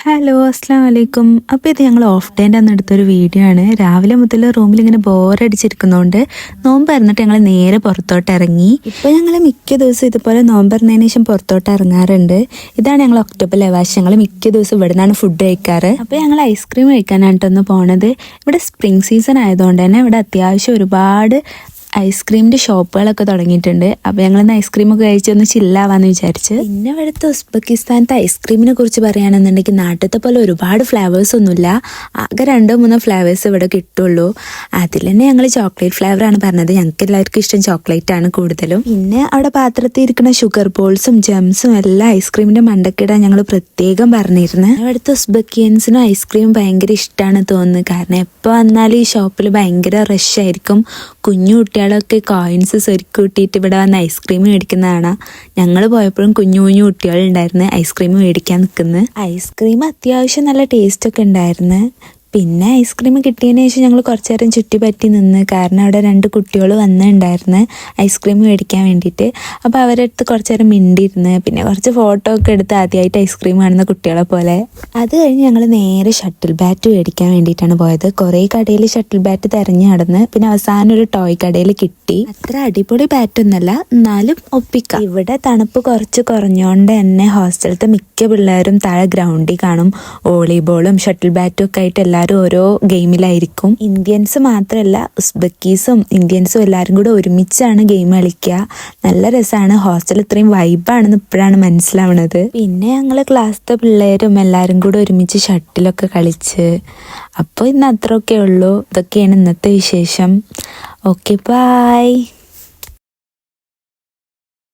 Hello അസ്സാം വലൈക്കും. അപ്പോൾ ഇത് ഞങ്ങൾ ഓഫ് ഡേൻ്റെ അന്ന് എടുത്തൊരു വീഡിയോ ആണ്. രാവിലെ മുതൽ റൂമിൽ ഇങ്ങനെ ബോറടിച്ചിരിക്കുന്നതുകൊണ്ട് നോമ്പ് പറഞ്ഞിട്ട് ഞങ്ങൾ നേരെ പുറത്തോട്ട് ഇറങ്ങി. ഇപ്പോൾ ഞങ്ങൾ മിക്ക ദിവസം ഇതുപോലെ നോമ്പ് പറഞ്ഞതിന് ശേഷം പുറത്തോട്ട് ഇറങ്ങാറുണ്ട്. ഇതാണ് ഞങ്ങൾ ഒക്ടോബർ ലവാശ്. ഞങ്ങൾ മിക്ക ദിവസം ഇവിടെ നിന്നാണ് ഫുഡ് കഴിക്കാറ്. അപ്പോൾ ഞങ്ങൾ ഐസ്ക്രീം കഴിക്കാനായിട്ടൊന്ന് പോണത്. ഇവിടെ സ്പ്രിംഗ് സീസൺ ആയതുകൊണ്ട് തന്നെ ഇവിടെ അത്യാവശ്യം ഒരുപാട് ഐസ്ക്രീമിൻ്റെ ഷോപ്പുകളൊക്കെ തുടങ്ങിയിട്ടുണ്ട്. അപ്പോൾ ഞങ്ങളിന്ന് ഐസ്ക്രീമൊക്കെ കഴിച്ചൊന്ന് ചില്ലാവാന്ന് വിചാരിച്ച്. പിന്നെ ഇവിടുത്തെ ഉസ്ബെക്കിസ്ഥാനത്തെ ഐസ്ക്രീമിനെ കുറിച്ച് പറയുകയാണെന്നുണ്ടെങ്കിൽ നാട്ടിലത്തെ പോലെ ഒരുപാട് ഫ്ലേവേഴ്സ് ഒന്നുമില്ല. ആകെ 2-3 ഫ്ലേവേഴ്സ് ഇവിടെ കിട്ടുള്ളൂ. അതിൽ തന്നെ ഞങ്ങൾ ചോക്ലേറ്റ് ഫ്ലേവറാണ് പറഞ്ഞത്. ഞങ്ങൾക്ക് എല്ലാവർക്കും ഇഷ്ടം ചോക്ലേറ്റ് ആണ് കൂടുതലും. പിന്നെ അവിടെ പാത്രത്തിൽ ഇരിക്കുന്ന ഷുഗർ ബോൾസും ജംസും എല്ലാം ഐസ്ക്രീമിൻ്റെ മണ്ടക്കിടാൻ ഞങ്ങൾ പ്രത്യേകം പറഞ്ഞിരുന്നു. ഇവിടുത്തെ ഉസ്ബെക്കിയൻസിനും ഐസ്ക്രീം ഭയങ്കര ഇഷ്ടമാണ് തോന്നുന്നത്. കാരണം എപ്പോൾ വന്നാലും ഈ ഷോപ്പിൽ ഭയങ്കര റഷ് ആയിരിക്കും. കുഞ്ഞു കുട്ടികളൊക്കെ കോയിൻസ് സ്വരുക്കി കൂട്ടിയിട്ട് ഇവിടെ വന്ന് ഐസ്ക്രീം മേടിക്കുന്നതാണ്. ഞങ്ങൾ പോയപ്പോഴും കുഞ്ഞു കുഞ്ഞു കുട്ടികളുണ്ടായിരുന്നു ഐസ്ക്രീം മേടിക്കാൻ നിൽക്കുന്നത്. ഐസ്ക്രീം അത്യാവശ്യം നല്ല ടേസ്റ്റൊക്കെ ഉണ്ടായിരുന്നു. പിന്നെ ഐസ്ക്രീം കിട്ടിയതിന് ശേഷം ഞങ്ങൾ കുറച്ച് നേരം ചുറ്റിപ്പറ്റി നിന്ന്. കാരണം അവിടെ 2 കുട്ടികൾ വന്നിട്ടുണ്ടായിരുന്നു ഐസ്ക്രീം മേടിക്കാൻ വേണ്ടിയിട്ട്. അപ്പോൾ അവരുടെ അടുത്ത് കുറച്ച് നേരം മിണ്ടിയിരുന്ന് പിന്നെ കുറച്ച് ഫോട്ടോ ഒക്കെ എടുത്ത് ആദ്യമായിട്ട് ഐസ്ക്രീം കാണുന്ന കുട്ടികളെ പോലെ. അത് കഴിഞ്ഞ് ഞങ്ങൾ നേരെ ഷട്ടിൽ ബാറ്റ് മേടിക്കാൻ വേണ്ടിയിട്ടാണ് പോയത്. കുറേ കടയിൽ ഷട്ടിൽ ബാറ്റ് തിരഞ്ഞു നടന്ന് പിന്നെ അവസാനം ഒരു ടോയ് കടയിൽ കിട്ടി. അത്ര അടിപൊളി ബാറ്റൊന്നുമല്ല, എന്നാലും ഒപ്പിക്കാം. ഇവിടെ തണുപ്പ് കുറച്ച് കുറഞ്ഞുകൊണ്ട് തന്നെ ഹോസ്റ്റലത്തെ മിക്ക പിള്ളേരും താഴെ ഗ്രൗണ്ടിൽ കാണും. വോളിബോളും ഷട്ടിൽ ബാറ്റും ഒക്കെ ആയിട്ട് എല്ലാവരും ഓരോ ഗെയിമിലായിരിക്കും. ഇന്ത്യൻസ് മാത്രമല്ല, ഉസ്ബെക്കീസും ഇന്ത്യൻസും എല്ലാവരും കൂടെ ഒരുമിച്ചാണ് ഗെയിം കളിക്കുക. നല്ല രസമാണ്. ഹോസ്റ്റൽ ഇത്രയും വൈബാണെന്ന് ഇപ്പോഴാണ് മനസ്സിലാവുന്നത്. പിന്നെ ഞങ്ങൾ ക്ലാസ്സിലെ പിള്ളേരും എല്ലാവരും കൂടെ ഒരുമിച്ച് ഷട്ടിലൊക്കെ കളിച്ച്. അപ്പോൾ ഇന്ന് അത്രയൊക്കെ ഉള്ളൂ. ഇതൊക്കെയാണ് ഇന്നത്തെ വിശേഷം. Okay, by.